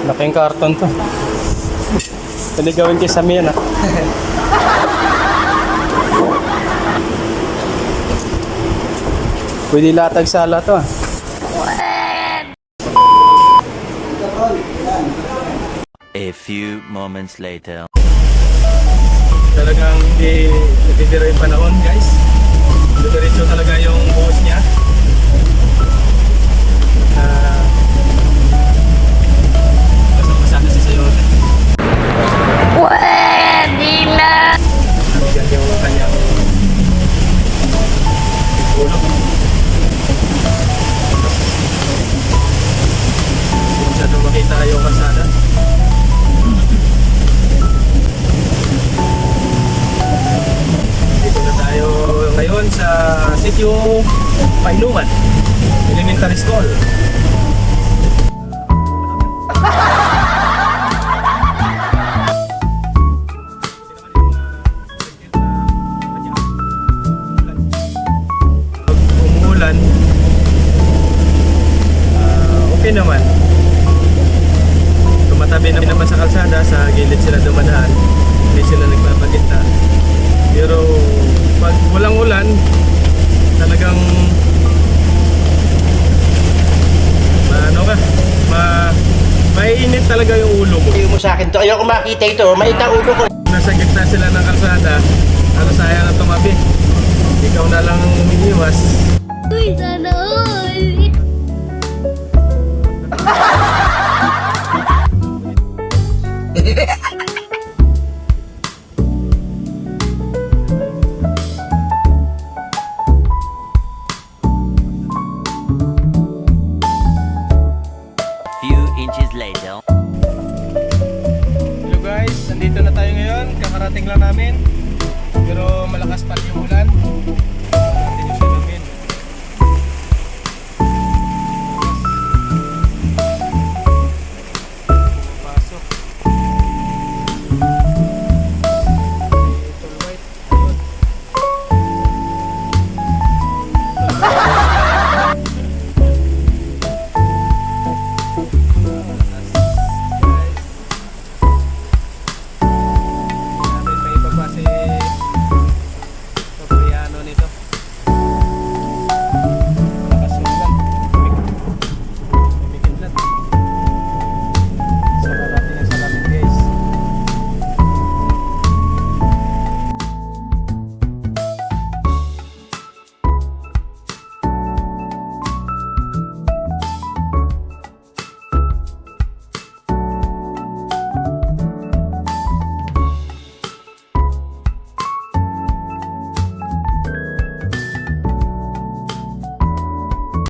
Laking karton to. Pwede gawin kay Samir, ah. Pwede latag sala to, ah. A few moments later. Talagang hindi natitira yung panahon, guys. Diretso talaga yung buhos niya. Basa-basa kasi sa'yo. Pwede na! Nabigyan yung kanyang ulo. Hindi masyadong makita yung kalsada. Dito na tayo ngayon sa sitio Painuman Elementary School. Umuulan, okay naman. Tumatabi naman sa kalsada, sa gilid sila dumadaan, hindi sila nagpapagitna. Pero pag walang ulan, talagang mainit talaga yung ulo mo. Ayaw mo sa akin to. Ayaw ko makita ito. Maita ulo ko. Nasa gitna sila ng kalsada, ano sayang na tumabi. Ikaw na lang umiiwas. Uy, sana all! Few inches later. Hello guys, nandito na tayo ngayon. Kakarating lang namin. Pero malakas pa rin yung ulan.